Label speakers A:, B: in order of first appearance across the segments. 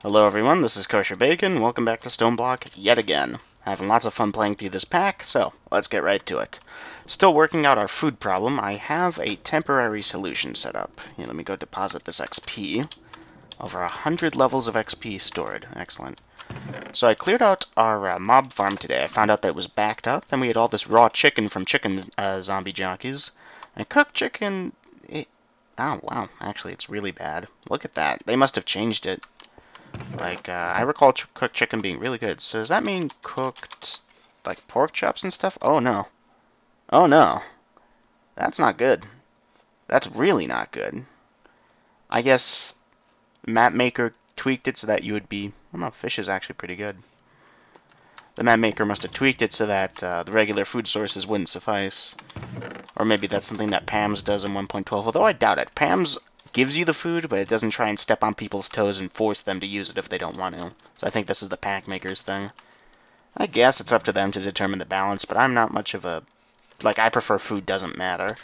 A: Hello everyone, this is Kosher Bacon. Welcome back to Stoneblock yet again. Having lots of fun playing through this pack, so let's get right to it. Still working out our food problem. I have a temporary solution set up. Here, let me go deposit this XP. Over 100 levels of XP stored. Excellent. So I cleared out our mob farm today. I found out that it was backed up, and we had all this raw chicken from chicken zombie jockeys. And cooked chicken... Oh, wow. Actually, it's really bad. Look at that. They must have changed it. Like, I recall cooked chicken being really good. So does that mean cooked, like, pork chops and stuff? Oh, no. Oh, no. That's not good. That's really not good. I guess map maker tweaked it so that you would be... I don't know, fish is actually pretty good. The map maker must have tweaked it so that the regular food sources wouldn't suffice. Or maybe that's something that Pam's does in 1.12, although I doubt it. Pam's gives you the food, but it doesn't try and step on people's toes and force them to use it if they don't want to. So I think this is the pack maker's thing. I guess it's up to them to determine the balance, but I'm not much of a... Like, I prefer food doesn't matter.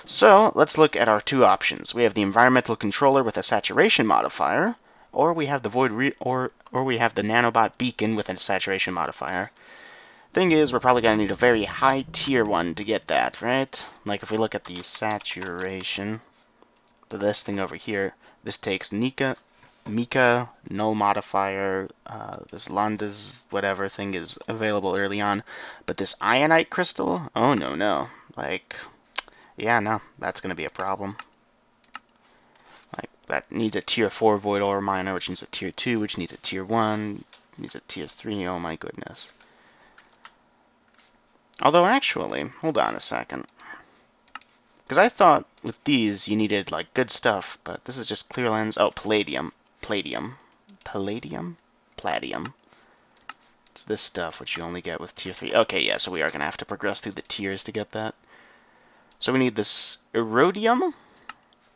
A: So, let's look at our two options. We have the environmental controller with a saturation modifier, or we have the or we have the nanobot beacon with a saturation modifier. Thing is, we're probably going to need a very high tier one to get that, right? Like, if we look at the saturation... this thing over here, this takes Mika, null modifier, this Landa's whatever thing is available early on, but this Ionite crystal, oh no, like, yeah, no, that's going to be a problem. Like, that needs a tier 4 Void Ore Miner, which needs a tier 2, which needs a tier 1, needs a tier 3, oh my goodness. Although, actually, hold on a second. Because I thought with these you needed, like, good stuff, but this is just clear lens. Oh, palladium. Palladium? It's this stuff, which you only get with tier 3. Okay, yeah, so we are going to have to progress through the tiers to get that. So we need this Erodium,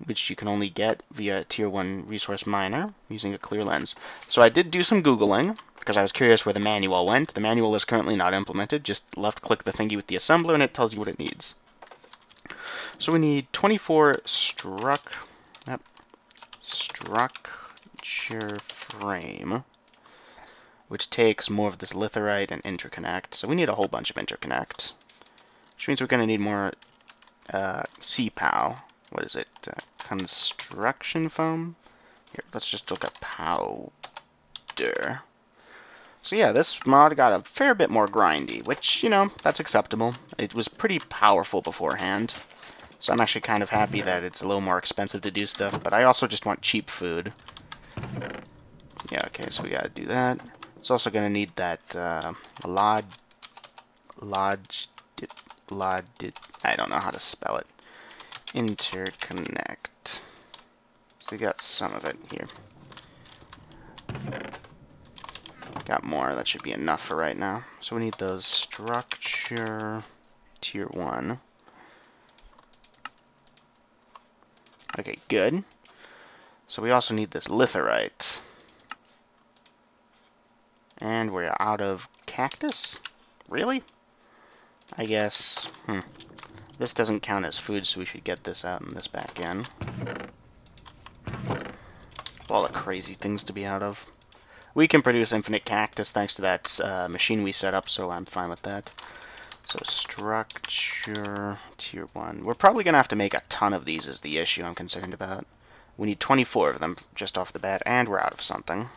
A: which you can only get via tier 1 resource miner using a clear lens. So I did do some Googling, because I was curious where the manual went. The manual is currently not implemented. Just left-click the thingy with the assembler, and it tells you what it needs. So we need 24 structure frame, which takes more of this litherite and interconnect. So we need a whole bunch of interconnect, which means we're going to need more CPOW. What is it? Construction foam? Here, let's just look at powder. So yeah, this mod got a fair bit more grindy, which, you know, that's acceptable. It was pretty powerful beforehand. So I'm actually kind of happy that it's a little more expensive to do stuff, but I also just want cheap food. Yeah, okay, so we gotta do that. It's also gonna need that, I don't know how to spell it. Interconnect. So we got some of it here. Got more, that should be enough for right now. So we need those structure tier 1. Okay, good. So we also need this litherite. And we're out of cactus? Really? I guess, this doesn't count as food, so we should get this out in this back end. All the crazy things to be out of. We can produce infinite cactus thanks to that machine we set up, so I'm fine with that. So structure tier 1. We're probably going to have to make a ton of these is the issue I'm concerned about. We need 24 of them just off the bat, and we're out of something.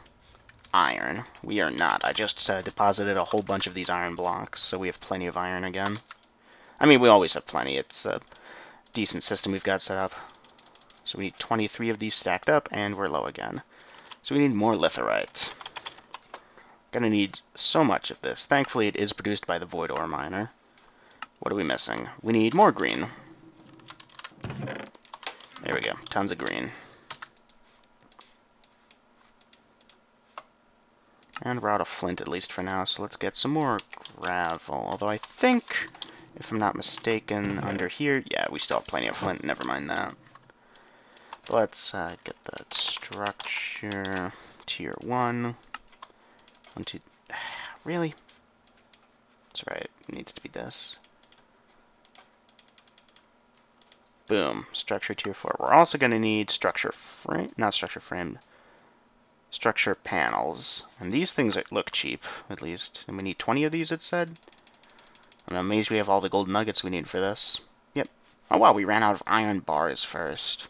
A: Iron. We are not. I just deposited a whole bunch of these iron blocks, so we have plenty of iron again. I mean, we always have plenty. It's a decent system we've got set up. So we need 23 of these stacked up, and we're low again. So we need more litherite. Gonna need so much of this. Thankfully, it is produced by the Void Ore Miner. What are we missing? We need more green. There we go. Tons of green. And we're out of flint, at least for now, so let's get some more gravel. Although I think, if I'm not mistaken, under here... Yeah, we still have plenty of flint. Never mind that. But let's get that structure tier 1. 1, 2... Really? That's right. It needs to be this. Boom. Structure tier 4. We're also going to need structure frame... Not structure frame. structure panels. And these things look cheap, at least. And we need 20 of these, it said. I'm amazed we have all the gold nuggets we need for this. Yep. Oh wow, we ran out of iron bars first.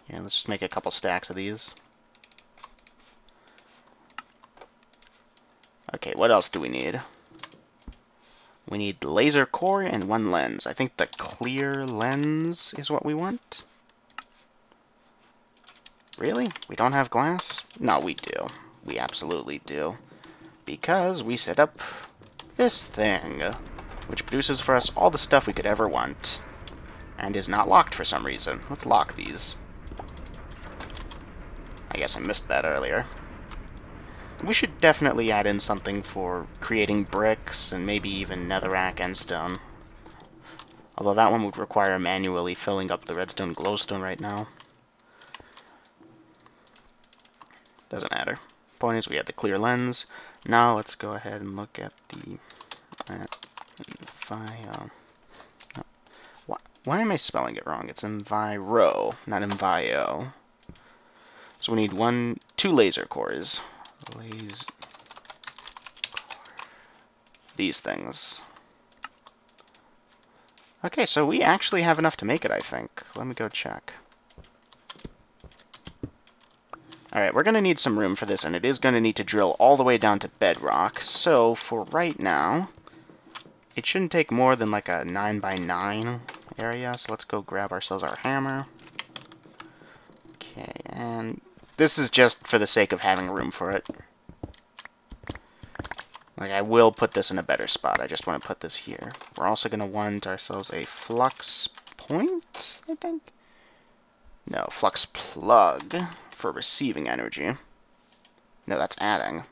A: Yeah, let's just make a couple stacks of these. Okay, what else do we need? We need laser core and 1 lens. I think the clear lens is what we want. Really? We don't have glass? No, we do. We absolutely do. Because we set up this thing, which produces for us all the stuff we could ever want, and is not locked for some reason. Let's lock these. I guess I missed that earlier. We should definitely add in something for creating bricks, and maybe even netherrack and stone. Although that one would require manually filling up the redstone glowstone right now. Doesn't matter. Point is, we have the clear lens. Now let's go ahead and look at the why am I spelling it wrong? It's Enviro, not Envio. So we need 2 laser cores. These things. Okay, so we actually have enough to make it, I think. Let me go check. Alright, we're going to need some room for this, and it is going to need to drill all the way down to bedrock. So, for right now, it shouldn't take more than like a 9x9 area. So let's go grab ourselves our hammer. Okay, and this is just for the sake of having room for it. Like, I will put this in a better spot. I just want to put this here. We're also going to want ourselves a flux point, I think? No, flux plug for receiving energy. No, that's adding.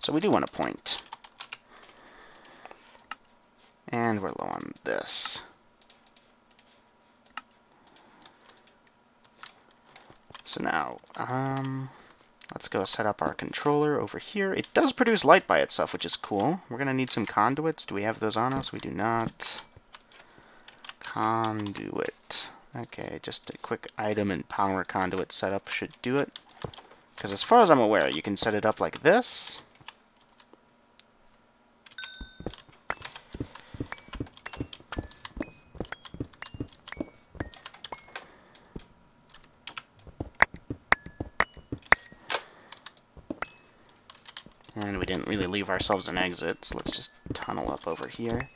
A: So we do want a point. And we're low on this. So now, let's go set up our controller over here. It does produce light by itself, which is cool. We're going to need some conduits. Do we have those on us? We do not. Conduit. Okay, just a quick item and power conduit setup should do it. Because as far as I'm aware, you can set it up like this. And we didn't really leave ourselves an exit, so let's just tunnel up over here.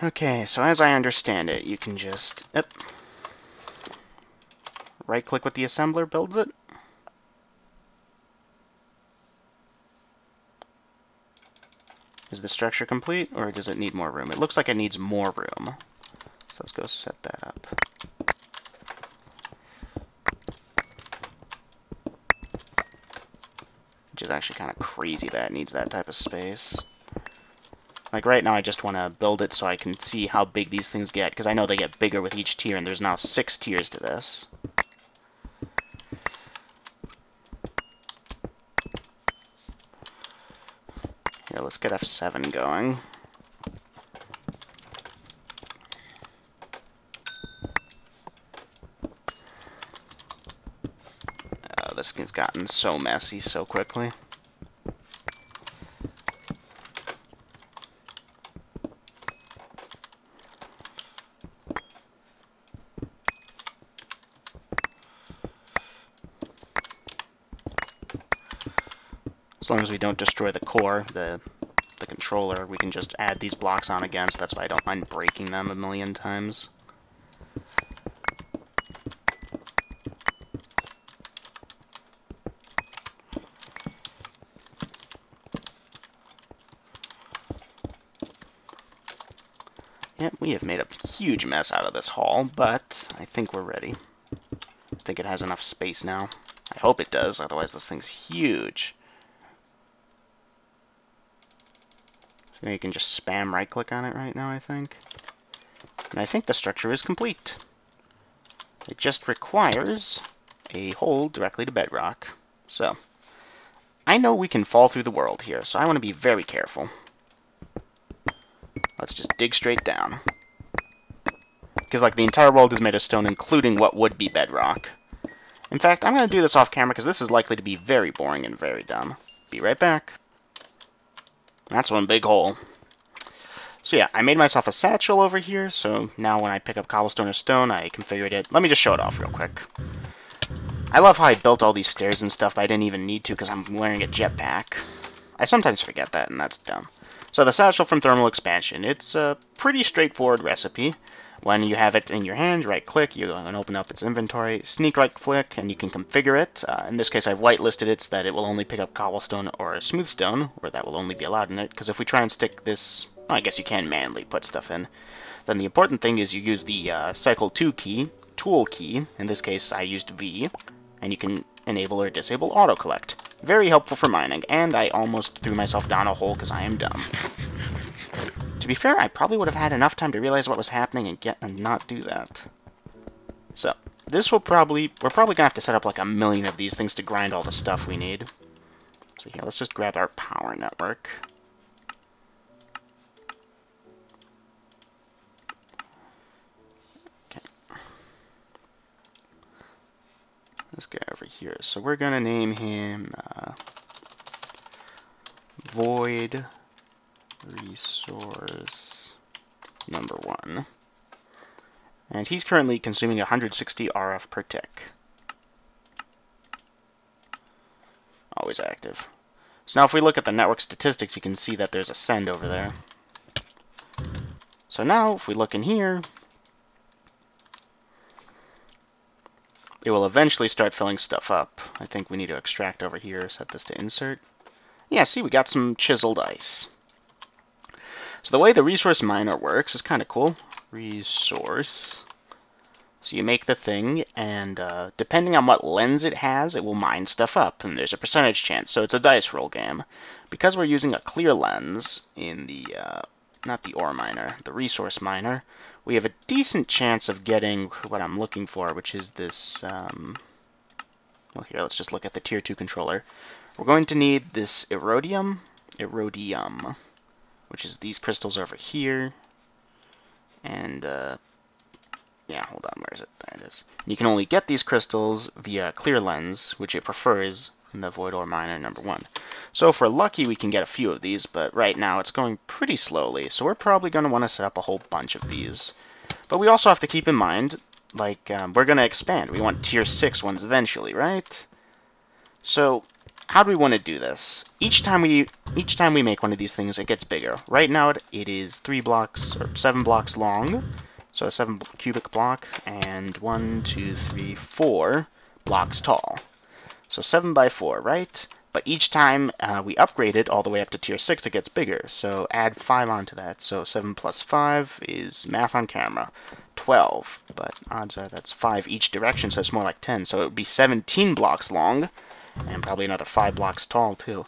A: Okay, so as I understand it, you can just right-click with the assembler, builds it. Is the structure complete, or does it need more room? It looks like it needs more room. So let's go set that up. Which is actually kind of crazy that it needs that type of space. Like right now I just want to build it so I can see how big these things get, because I know they get bigger with each tier, and there's now 6 tiers to this. Here, let's get F7 going. This has gotten so messy so quickly. As long as we don't destroy the core, the controller, we can just add these blocks on again, so that's why I don't mind breaking them a million times. Yep, we have made a huge mess out of this hall, but I think we're ready. I think it has enough space now. I hope it does, otherwise this thing's huge. So you can just spam right-click on it right now, I think. And I think the structure is complete. It just requires a hole directly to bedrock. So, I know we can fall through the world here, so I want to be very careful. Let's just dig straight down. Because, like, the entire world is made of stone, including what would be bedrock. In fact, I'm going to do this off camera because this is likely to be very boring and very dumb. Be right back. That's one big hole. So yeah, I made myself a satchel over here, so now when I pick up cobblestone or stone, I configured it. Let me just show it off real quick. I love how I built all these stairs and stuff, but I didn't even need to because I'm wearing a jetpack. I sometimes forget that, and that's dumb. So the satchel from Thermal Expansion, it's a pretty straightforward recipe. When you have it in your hand, right-click, you go and open up its inventory, sneak right-click, and you can configure it. In this case, I've whitelisted it so that it will only pick up cobblestone or smooth stone, or that will only be allowed in it, because if we try and stick this, well, I guess you can manually put stuff in, then the important thing is you use the Cycle 2 key, Tool key, in this case I used V, and you can enable or disable auto-collect. Very helpful for mining, and I almost threw myself down a hole because I am dumb. To be fair, I probably would have had enough time to realize what was happening and not do that. So, we're probably going to have to set up like a million of these things to grind all the stuff we need. So here, let's just grab our power network. Okay. Let's get over here. So we're going to name him Void Resource number 1. And he's currently consuming 160 RF per tick. Always active. So now if we look at the network statistics, you can see that there's a send over there. So now, if we look in here, it will eventually start filling stuff up. I think we need to extract over here, set this to insert. Yeah, see, we got some chiseled ice. So the way the resource miner works is kind of cool. Resource. So you make the thing, and depending on what lens it has, it will mine stuff up, and there's a percentage chance, so it's a dice roll game. Because we're using a clear lens in the, not the ore miner, the resource miner, we have a decent chance of getting what I'm looking for, which is this, well here, let's just look at the tier 2 controller. We're going to need this Erodium, which is these crystals over here, and, yeah, hold on, where is it? There it is. You can only get these crystals via clear lens, which it prefers in the Void Ore Miner number 1. So if we're lucky, we can get a few of these, but right now it's going pretty slowly, so we're probably going to want to set up a whole bunch of these. But we also have to keep in mind, like, we're going to expand. We want tier 6 ones eventually, right? So, how do we want to do this? Each time we make one of these things, it gets bigger. Right now it is 3 blocks, or 7 blocks long. So a 7 cubic block, and 1, 2, 3, 4 blocks tall. So 7 by 4, right? But each time we upgrade it all the way up to tier 6, it gets bigger. So add 5 onto that. So 7 plus 5 is, math on camera, 12. But odds are that's 5 each direction, so it's more like 10. So it would be 17 blocks long, and probably another 5 blocks tall, too.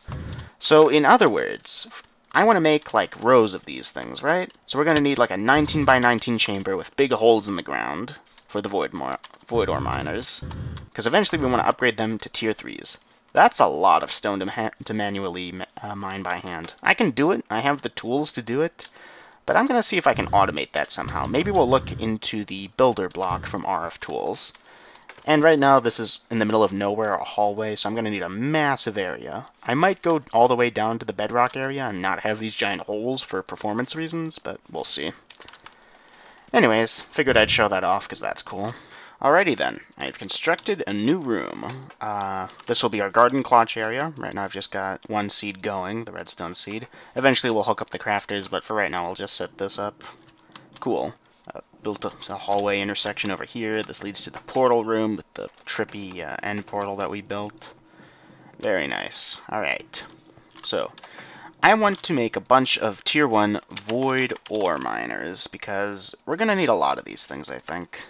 A: So in other words, I want to make, like, rows of these things, right? So we're going to need, like, a 19 by 19 chamber with big holes in the ground for the Void Ore Miners, because eventually we want to upgrade them to tier 3s. That's a lot of stone to manually mine by hand. I can do it. I have the tools to do it, but I'm going to see if I can automate that somehow. Maybe we'll look into the builder block from RF Tools. And right now, this is in the middle of nowhere, a hallway, so I'm going to need a massive area. I might go all the way down to the bedrock area and not have these giant holes for performance reasons, but we'll see. Anyways, figured I'd show that off because that's cool. Alrighty then, I've constructed a new room. This will be our garden clutch area. Right now I've just got 1 seed going, the redstone seed. Eventually we'll hook up the crafters, but for right now I'll just set this up. Cool. Built a hallway intersection over here. This leads to the portal room with the trippy end portal that we built. Very nice. Alright. So, I want to make a bunch of tier 1 Void Ore Miners, because we're going to need a lot of these things, I think.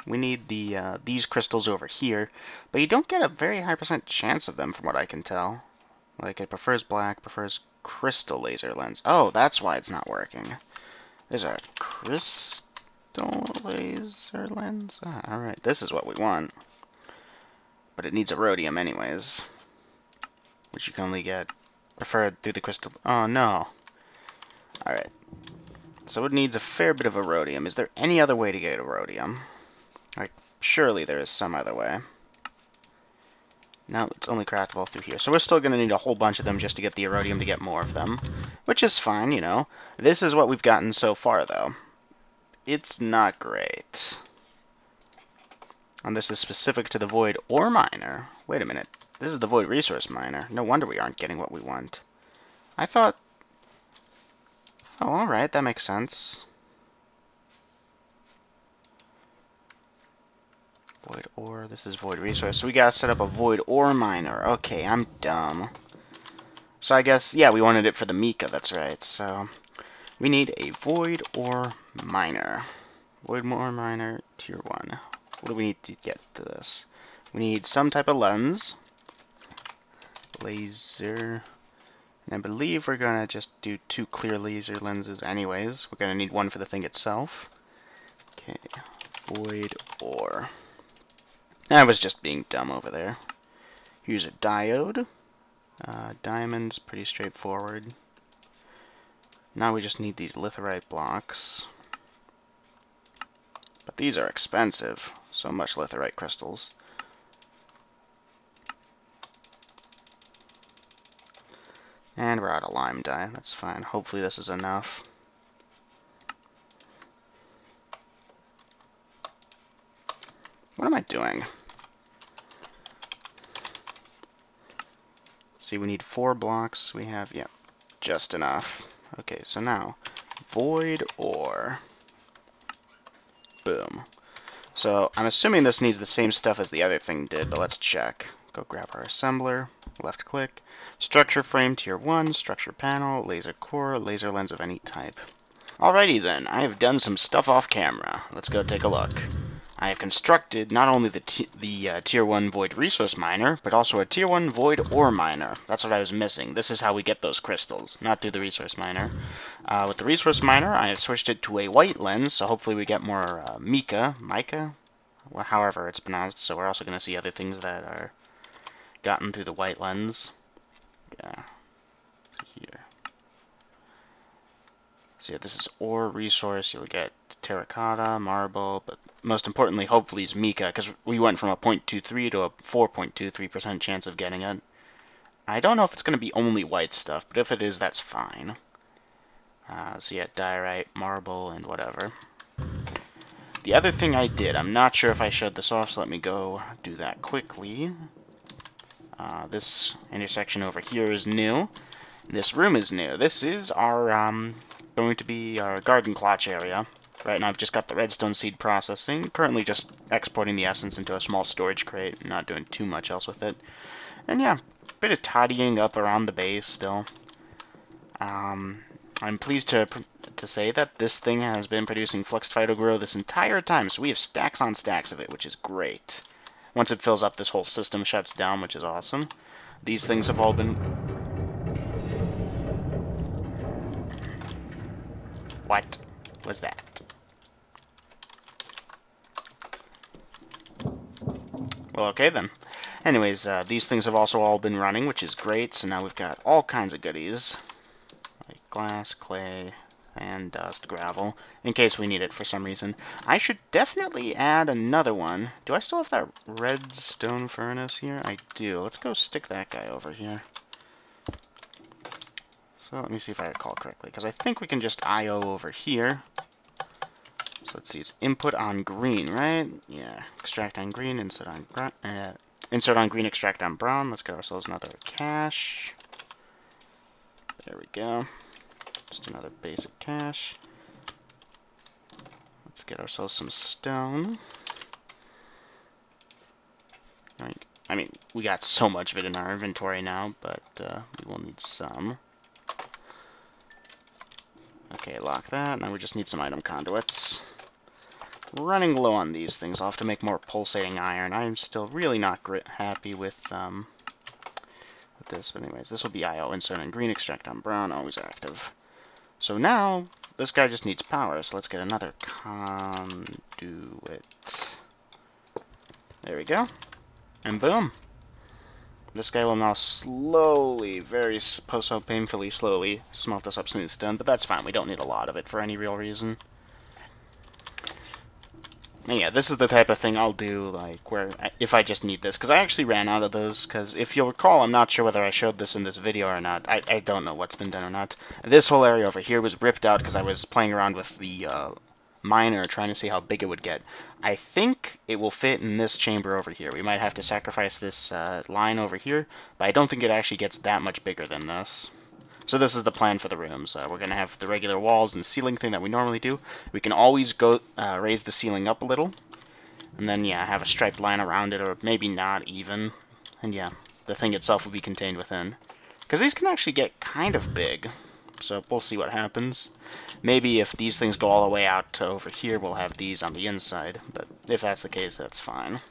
A: We need these crystals over here, but you don't get a very high % chance of them from what I can tell. Like, it prefers black, prefers crystal laser lens. Oh, that's why it's not working. There's a crystal laser lens? Alright, this is what we want. But it needs a rhodium anyways, which you can only get preferred through the crystal. Oh no. Alright. So it needs a fair bit of a rhodium. Is there any other way to get a rhodium? Like, surely there is some other way. No, it's only craftable through here. So we're still going to need a whole bunch of them just to get the Erodium to get more of them. Which is fine, you know. This is what we've gotten so far, though. It's not great. And this is specific to the Void Ore Miner. Wait a minute. This is the Void Resource Miner. No wonder we aren't getting what we want. I thought... Oh, alright, that makes sense. Void Ore, this is Void Resource. So we gotta set up a Void Ore Miner. Okay, I'm dumb. So I guess, yeah, we wanted it for the Mika, that's right. So we need a Void Ore Miner. Void Ore Miner, Tier 1. What do we need to get to this? We need some type of lens. Laser. And I believe we're going to just do 2 clear laser lenses anyways. We're going to need one for the thing itself. Okay, Void Ore. I was just being dumb over there. Use a diode. Diamonds, pretty straightforward. Now we just need these litherite blocks. But these are expensive. So much litherite crystals. And we're out of lime dye. That's fine. Hopefully this is enough. What am I doing? See, we need 4 blocks. We have, yeah, just enough. Okay, so now, Void Ore. Boom. So, I'm assuming this needs the same stuff as the other thing did, but let's check. Go grab our assembler, left click, structure frame tier 1, structure panel, laser core, laser lens of any type. Alrighty then, I have done some stuff off camera. Let's go take a look. I have constructed not only the tier 1 Void Resource Miner, but also a tier 1 Void Ore Miner. That's what I was missing. This is how we get those crystals, not through the Resource Miner. With the Resource Miner, I have switched it to a white lens, so hopefully we get more mica, well, however it's pronounced, so we're also going to see other things that are gotten through the white lens. Yeah, here. So yeah, this is ore resource. You'll get terracotta, marble, but most importantly, hopefully, is mica, because we went from a 0.23 to a 4.23% chance of getting it. I don't know if it's going to be only white stuff, but if it is, that's fine. So yeah, diorite, marble, and whatever. The other thing I did, I'm not sure if I showed this off, so let me go do that quickly. This intersection over here is new. This room is new. This is our going to be our garden clutch area. Right now I've just got the redstone seed processing, currently just exporting the essence into a small storage crate, not doing too much else with it. And yeah, a bit of tidying up around the base still. I'm pleased to say that this thing has been producing Fluxed Phytogrow this entire time, so we have stacks on stacks of it, which is great. Once it fills up, this whole system shuts down, which is awesome. These things have all been... What was that? Well, okay then. Anyways, these things have also all been running, which is great, so now we've got all kinds of goodies. Like glass, clay, and dust, gravel, in case we need it for some reason. I should definitely add another one. Do I still have that redstone furnace here? I do. Let's go stick that guy over here. So let me see if I recall correctly, because I think we can just I/O over here. So let's see, it's input on green, right? Yeah, extract on green, insert on green, extract on brown. Let's get ourselves another cache. There we go. Just another basic cache. Let's get ourselves some stone. I mean, we got so much of it in our inventory now, but we will need some. Okay, lock that. Now we just need some item conduits. Running low on these things. I'll have to make more pulsating iron. I'm still really not happy with this. But anyways, this will be I/O. Insert on green, extract on brown, always active. So now, this guy just needs power, so let's get another conduit. There we go. And boom. This guy will now slowly, so painfully slowly, smelt us up stone, but that's fine. We don't need a lot of it for any real reason. And yeah, this is the type of thing I'll do, like, if I just need this, because I actually ran out of those, because if you'll recall, I'm not sure whether I showed this in this video or not. I don't know what's been done or not. This whole area over here was ripped out because I was playing around with the miner, trying to see how big it would get. I think it will fit in this chamber over here. We might have to sacrifice this line over here, but I don't think it actually gets that much bigger than this. So this is the plan for the rooms. We're going to have the regular walls and ceiling thing that we normally do. We can always go raise the ceiling up a little, and then, yeah, have a striped line around it, or maybe not even. And, yeah, the thing itself will be contained within. Because these can actually get kind of big, so we'll see what happens. Maybe if these things go all the way out to over here, we'll have these on the inside, but if that's the case, that's fine.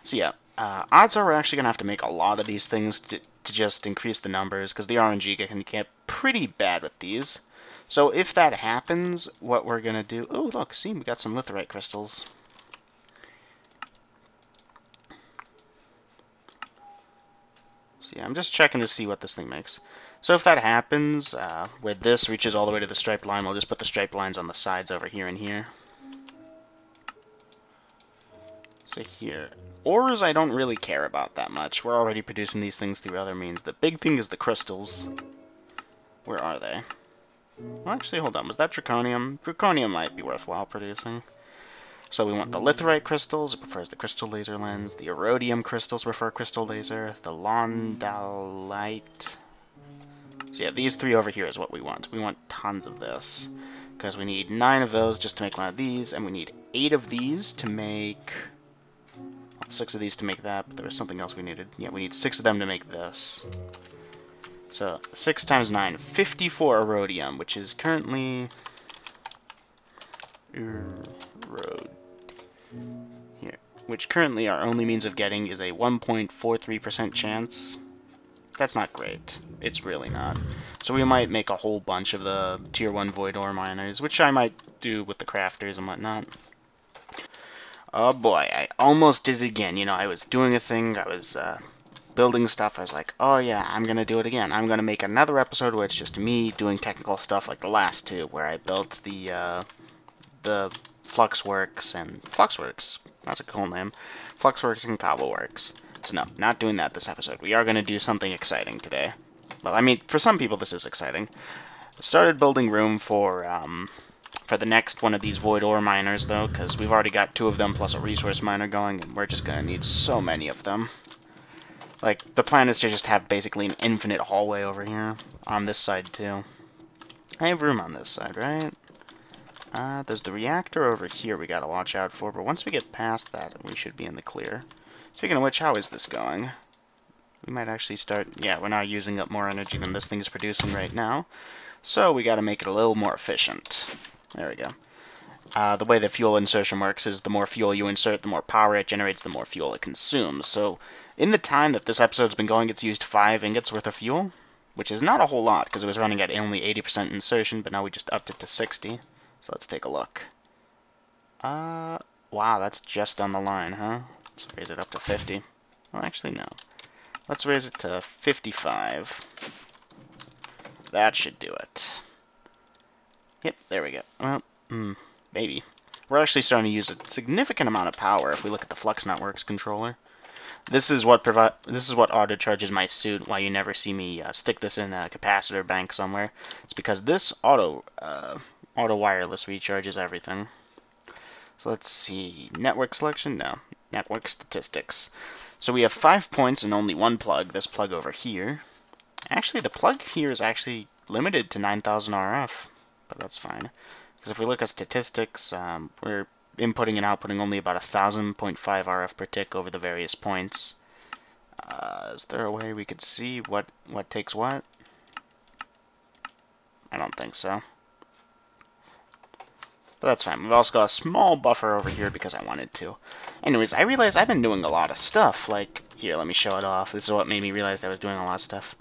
A: So, yeah. Odds are we're actually going to have to make a lot of these things to just increase the numbers, because the RNG can get pretty bad with these. So if that happens, what we're going to do... Oh, look, see, we got some litherite crystals. So yeah, I'm just checking to see what this thing makes. So if that happens, where this reaches all the way to the striped line, we'll just put the striped lines on the sides over here and here. So here... Ores I don't really care about that much. We're already producing these things through other means. The big thing is the crystals. Where are they? Well, actually, hold on. Was that draconium? Draconium might be worthwhile producing. So we want the litherite crystals. It prefers the crystal laser lens. The erodium crystals prefer crystal laser. The londalite. So yeah, these three over here is what we want. We want tons of this. Because we need 9 of those just to make one of these. And we need 8 of these to make... 6 of these to make that, but there was something else we needed. Yeah, we need 6 of them to make this. So, 6 times 9, 54 erodium, which is currently... Here. Which currently our only means of getting is a 1.43% chance. That's not great. It's really not. So we might make a whole bunch of the Tier 1 Void Ore miners, which I might do with the crafters and whatnot. Oh boy, I almost did it again. You know, I was doing a thing, I was building stuff, I was like, oh yeah, I'm gonna do it again. I'm gonna make another episode where it's just me doing technical stuff like the last two, where I built the Fluxworks and Fluxworks, that's a cool name, Fluxworks and Cobbleworks. So no, not doing that this episode. We are gonna do something exciting today. Well, I mean, for some people this is exciting. I started building room for the next one of these Void Ore miners, though, because we've already got 2 of them plus a resource miner going, and we're just going to need so many of them. Like, the plan is to just have basically an infinite hallway over here, on this side, too. I have room on this side, right? There's the reactor over here we gotta watch out for, but once we get past that, we should be in the clear. Speaking of which, how is this going? We might actually start... Yeah, we're now using up more energy than this thing's producing right now, so we gotta make it a little more efficient. There we go. The way the fuel insertion works is the more fuel you insert, the more power it generates, the more fuel it consumes. So in the time that this episode's been going, it's used 5 ingots worth of fuel, which is not a whole lot, because it was running at only 80% insertion, but now we just upped it to 60. So let's take a look. Wow, that's just on the line, huh? Let's raise it up to 50. Well, actually, no. Let's raise it to 55. That should do it. Yep, there we go. Well, maybe. We're actually starting to use a significant amount of power if we look at the Flux Networks controller. This is what auto charges my suit. Why you never see me stick this in a capacitor bank somewhere. It's because this auto wireless recharges everything. So let's see. Network selection? No. Network statistics. So we have 5 points and only 1 plug. This plug over here. Actually, the plug here is actually limited to 9,000 RF. But that's fine. Because if we look at statistics, we're inputting and outputting only about 1,000.5 RF per tick over the various points. Is there a way we could see what takes what? I don't think so. But that's fine. We've also got a small buffer over here because I wanted to. Anyways, I realized I've been doing a lot of stuff. Like, here, let me show it off. This is what made me realize I was doing a lot of stuff.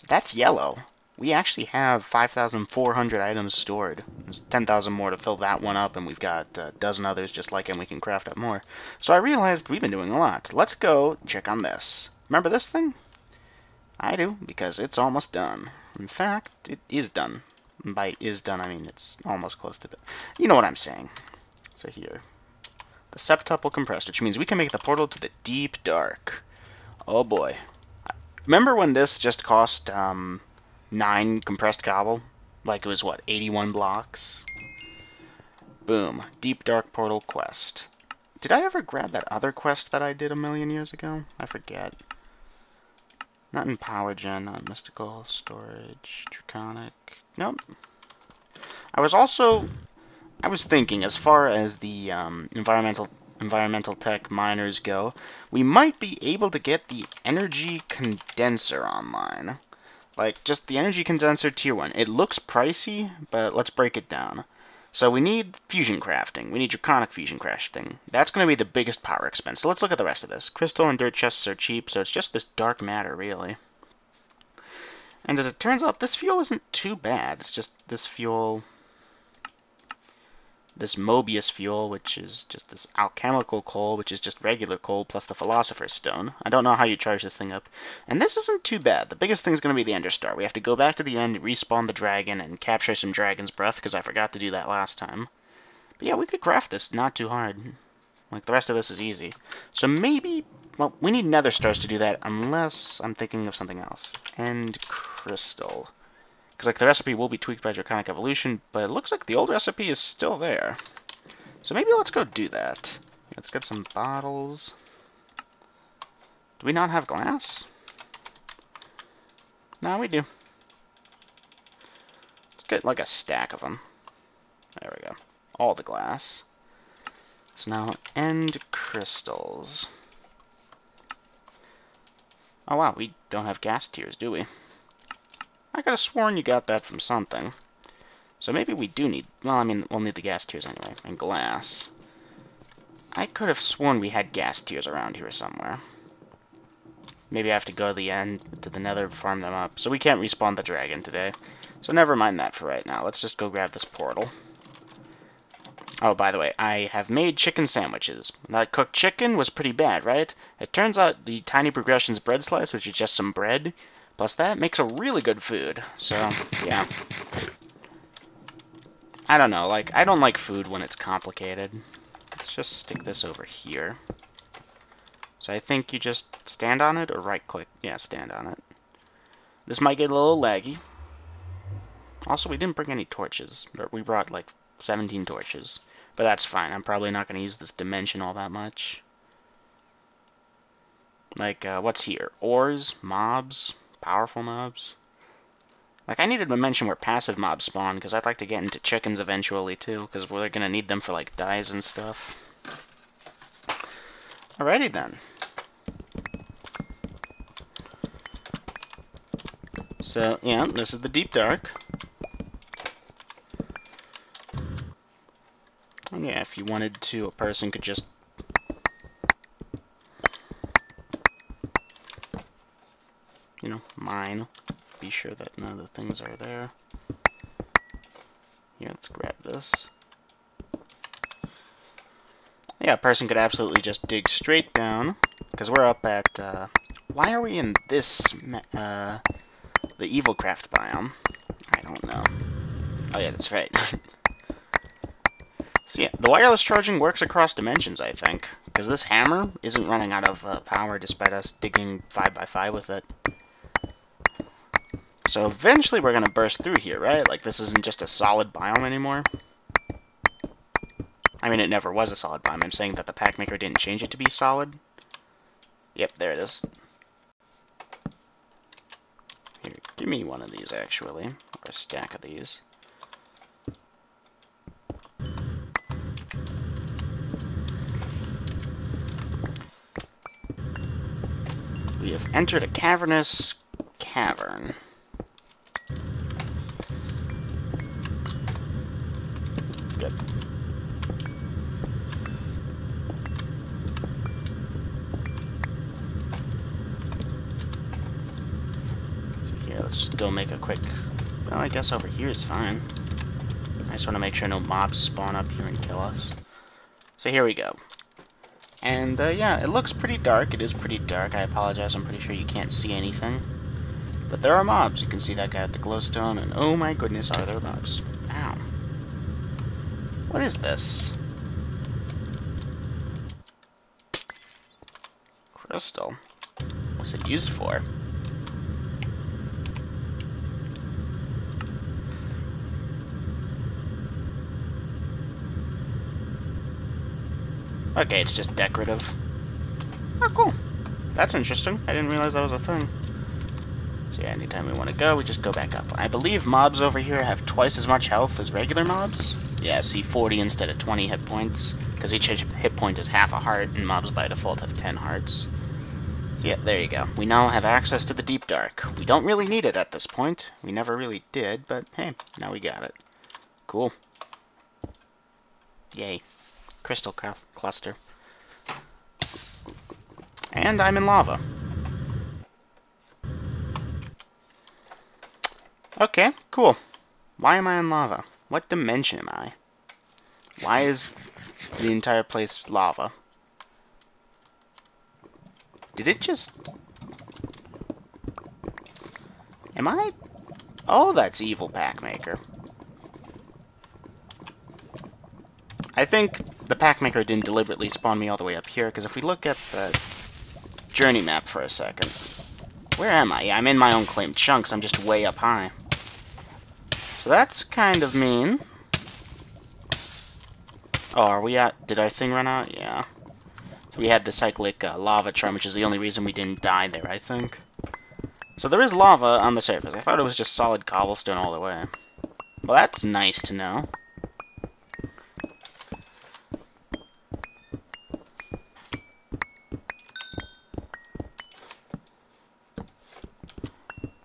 A: That's yellow. We actually have 5,400 items stored. There's 10,000 more to fill that one up, and we've got a dozen others just like it, and we can craft up more. So I realized we've been doing a lot. Let's go check on this. Remember this thing? I do, because it's almost done. In fact, it is done. And by is done, I mean it's almost close to done. You know what I'm saying. So here. The septuple compressed, which means we can make the portal to the deep dark. Oh boy. Remember when this just cost 9 compressed cobble? Like it was, what, 81 blocks? Boom. Deep Dark Portal quest. Did I ever grab that other quest that I did a million years ago? I forget. Not in Power Gen, not Mystical Storage, Draconic. Nope. I was thinking, as far as the environmental tech miners go, we might be able to get the energy condenser online. Like, just the energy condenser tier 1. It looks pricey, but let's break it down. So we need fusion crafting. We need draconic fusion crafting. That's going to be the biggest power expense. So let's look at the rest of this. Crystal and dirt chests are cheap, so it's just this dark matter, really. And as it turns out, this fuel isn't too bad. It's just this fuel, this Mobius fuel, which is just this alchemical coal, which is just regular coal, plus the Philosopher's Stone. I don't know how you charge this thing up. And this isn't too bad. The biggest thing is going to be the Ender Star. We have to go back to the end, respawn the dragon, and capture some Dragon's Breath, because I forgot to do that last time. But yeah, we could craft this not too hard. Like, the rest of this is easy. So maybe, well, we need Nether Stars to do that, unless I'm thinking of something else. End Crystal. Because, like, the recipe will be tweaked by Draconic Evolution, but it looks like the old recipe is still there. So maybe let's go do that. Let's get some bottles. Do we not have glass? No, we do. Let's get, like, a stack of them. There we go. All the glass. So now, end crystals. Oh, wow, we don't have gas tiers, do we? I could have sworn you got that from something. So maybe we do need... Well, I mean, we'll need the gas tiers anyway. And glass. I could have sworn we had gas tiers around here somewhere. Maybe I have to go to the end, to the nether, farm them up. So we can't respawn the dragon today. So never mind that for right now. Let's just go grab this portal. Oh, by the way, I have made chicken sandwiches. That cooked chicken was pretty bad, right? It turns out the Tiny Progressions bread slice, which is just some bread, plus that makes a really good food. So, yeah. I don't know, like, I don't like food when it's complicated. Let's just stick this over here. So I think you just stand on it or right-click? Yeah, stand on it. This might get a little laggy. Also, we didn't bring any torches. We brought, like, 17 torches. But that's fine. I'm probably not going to use this dimension all that much. Like, what's here? Ores, mobs, powerful mobs. Like, I need a dimension where passive mobs spawn, because I'd like to get into chickens eventually, too, because we're going to need them for, like, dyes and stuff. Alrighty, then. So, yeah, this is the Deep Dark. And yeah, if you wanted to, a person could just... you know, mine. Be sure that none of the things are there. Here, let's grab this. Yeah, a person could absolutely just dig straight down, because we're up at, why are we in this, the Evilcraft biome? I don't know. Oh yeah, that's right. So yeah, the wireless charging works across dimensions, I think, because this hammer isn't running out of power despite us digging 5x5 with it. So eventually we're going to burst through here, right? Like, this isn't just a solid biome anymore. I mean, it never was a solid biome. I'm saying that the pack maker didn't change it to be solid. Yep, there it is. Here, give me one of these, actually. Or a stack of these. We have entered a cavernous cavern. Good. So here, let's just go make a quick... Well, I guess over here is fine. I just want to make sure no mobs spawn up here and kill us. So here we go. And, yeah, it looks pretty dark. It is pretty dark. I apologize. I'm pretty sure you can't see anything. But there are mobs. You can see that guy with the glowstone, and oh my goodness, are there mobs. Ow. What is this? crystal. What's it used for? Okay, it's just decorative. Oh, cool. That's interesting. I didn't realize that was a thing. So yeah, anytime we want to go, we just go back up. I believe mobs over here have twice as much health as regular mobs. Yeah, see 40 instead of 20 hit points, because each hit point is half a heart, and mobs by default have 10 hearts. So yeah, there you go. We now have access to the Deep Dark. We don't really need it at this point. We never really did, but hey, now we got it. Cool. Yay. Crystal cluster. And I'm in lava. Okay, cool. Why am I in lava? What dimension am I? Why is the entire place lava? Did it just... Am I... Oh, that's evil pack maker. I think the pack maker didn't deliberately spawn me all the way up here, because if we look at the journey map for a second... Where am I? Yeah, I'm in my own claimed chunks. I'm just way up high. So that's kind of mean. Oh, are we at... Did our thing run out? Yeah. We had the cyclic lava charm, which is the only reason we didn't die there, I think. So there is lava on the surface. I thought it was just solid cobblestone all the way. Well, that's nice to know.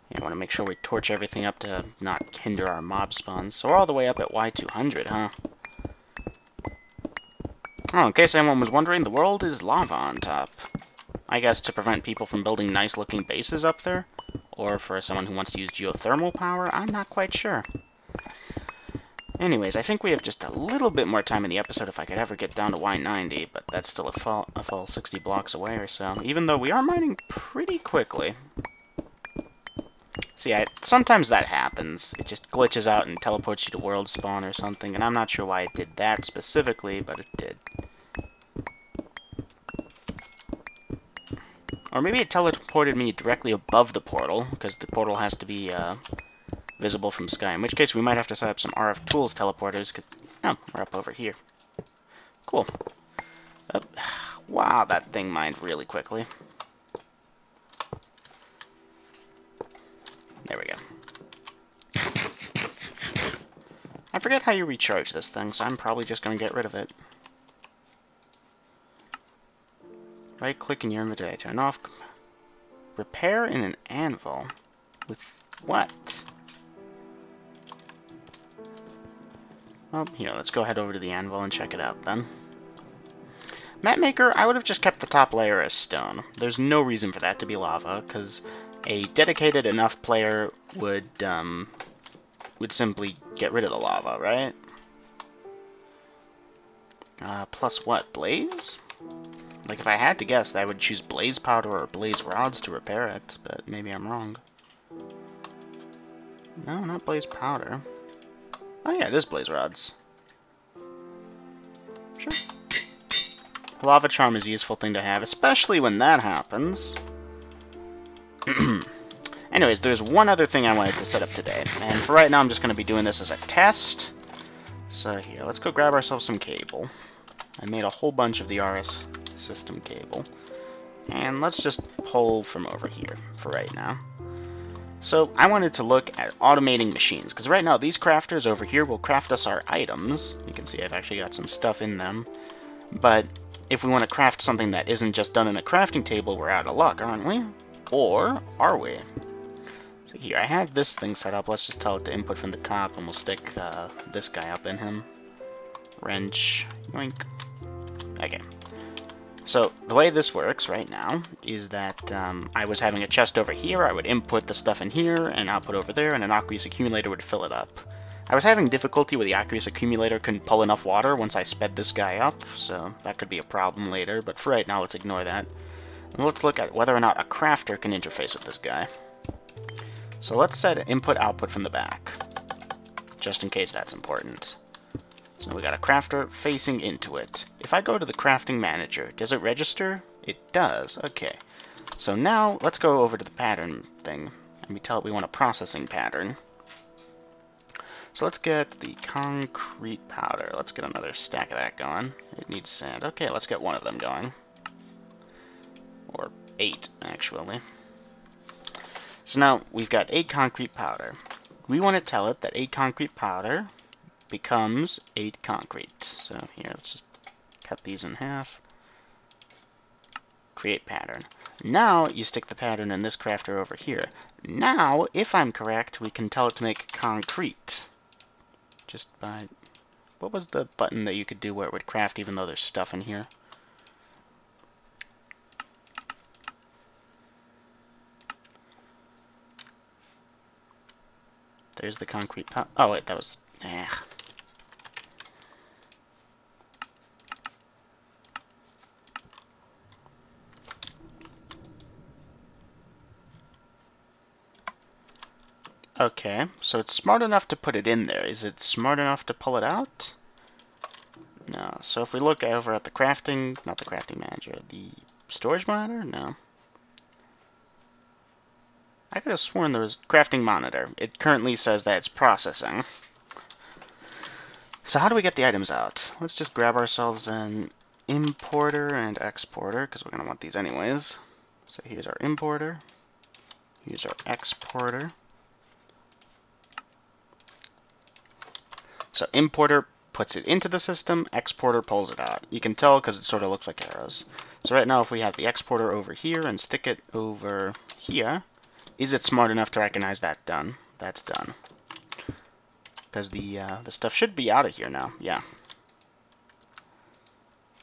A: Yeah, I want to make sure we torch everything up to not hinder our mob spawns. So we're all the way up at Y200, huh? Oh, in case anyone was wondering, the world is lava on top. I guess to prevent people from building nice-looking bases up there, or for someone who wants to use geothermal power, I'm not quite sure. Anyways, I think we have just a little bit more time in the episode if I could ever get down to Y90, but that's still a full 60 blocks away or so, even though we are mining pretty quickly. See, sometimes that happens. It just glitches out and teleports you to world spawn or something, and I'm not sure why it did that specifically, but it did. Or maybe it teleported me directly above the portal, because the portal has to be visible from sky, in which case we might have to set up some RF Tools teleporters. Oh, we're up over here. Cool. Wow, that thing mined really quickly. There we go. I forget how you recharge this thing, so I'm probably just going to get rid of it. Right-click in your inventory, turn off. Repair in an anvil. With what? Well, here, let's go head over to the anvil and check it out then. Map Maker, I would have just kept the top layer as stone. There's no reason for that to be lava, because a dedicated enough player would simply get rid of the lava, right? Plus what? Blaze? Like, if I had to guess, I would choose blaze powder or blaze rods to repair it, but maybe I'm wrong. No, not blaze powder. Oh yeah, it is blaze rods. Sure. Lava charm is a useful thing to have, especially when that happens. Anyways, there's one other thing I wanted to set up today, and for right now I'm just going to be doing this as a test. So here, let's go grab ourselves some cable. I made a whole bunch of the RS system cable. And let's just pull from over here for right now. So I wanted to look at automating machines, because right now these crafters over here will craft us our items. You can see I've actually got some stuff in them. But if we want to craft something that isn't just done in a crafting table, we're out of luck, aren't we? Or are we? So here, I have this thing set up. Let's just tell it to input from the top, and we'll stick this guy up in him. Wrench. Yoink. Okay. So the way this works right now is that I was having a chest over here. I would input the stuff in here and output over there, and an aqueous accumulator would fill it up. I was having difficulty with the aqueous accumulator, couldn't pull enough water once I sped this guy up, so that could be a problem later, but for right now let's ignore that. And let's look at whether or not a crafter can interface with this guy. So let's set input-output from the back, just in case that's important. So we got a crafter facing into it. If I go to the crafting manager, does it register? It does. Okay. So now let's go over to the pattern thing, and we tell it we want a processing pattern. So let's get the concrete powder. Let's get another stack of that going. It needs sand. Okay, let's get one of them going. Or 8, actually. So now we've got 8 concrete powder. We want to tell it that 8 concrete powder becomes 8 concrete. So here, let's just cut these in half. Create pattern. Now you stick the pattern in this crafter over here. Now, if I'm correct, we can tell it to make concrete. Just by... What was the button that you could do where it would craft even though there's stuff in here? There's the concrete oh wait, that was... Okay, so it's smart enough to put it in there. Is it smart enough to pull it out? No. So if we look over at the crafting, not the crafting manager, the storage monitor? No. I could have sworn there was crafting monitor. It currently says that it's processing. So how do we get the items out? Let's just grab ourselves an importer and exporter, because we're going to want these anyways. So here's our importer. Here's our exporter. So importer puts it into the system, exporter pulls it out. You can tell because it sort of looks like arrows. So right now if we have the exporter over here and stick it over here, is it smart enough to recognize that done? That's done. Because the stuff should be out of here now. Yeah.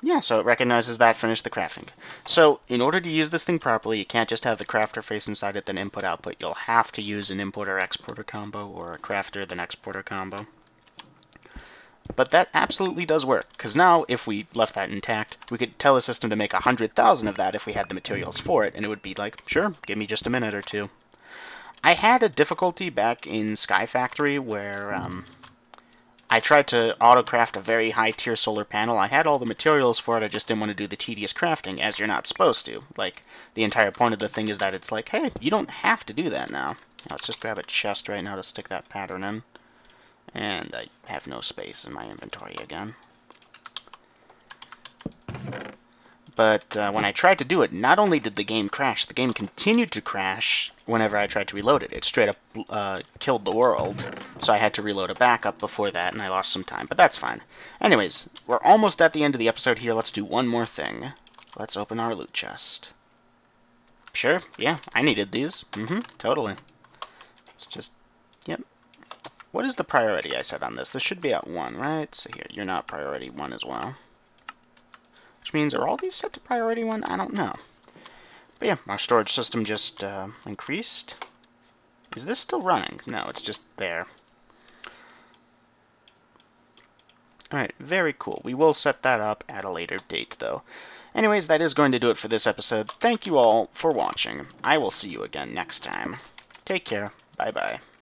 A: Yeah, so it recognizes that, finished the crafting. So in order to use this thing properly, you can't just have the crafter face inside it, then input-output. You'll have to use an importer-exporter combo or a crafter then exporter combo. But that absolutely does work, because now, if we left that intact, we could tell the system to make 100,000 of that if we had the materials for it, and it would be like, sure, give me just a minute or two. I had a difficulty back in Sky Factory where I tried to auto-craft a very high-tier solar panel. I had all the materials for it, I just didn't want to do the tedious crafting, as you're not supposed to. Like, the entire point of the thing is that it's like, hey, you don't have to do that now. Let's just grab a chest right now to stick that pattern in. And I have no space in my inventory again. But when I tried to do it, not only did the game crash, the game continued to crash whenever I tried to reload it. It straight up killed the world. So I had to reload a backup before that, and I lost some time. But that's fine. Anyways, we're almost at the end of the episode here. Let's do one more thing. Let's open our loot chest. Sure, yeah, I needed these. Totally. It's just, yep. What is the priority I set on this? This should be at 1, right? So here, you're not priority 1 as well. Which means, are all these set to priority 1? I don't know. But yeah, our storage system just increased. Is this still running? No, it's just there. Alright, very cool. We will set that up at a later date, though. Anyways, that is going to do it for this episode. Thank you all for watching. I will see you again next time. Take care. Bye-bye.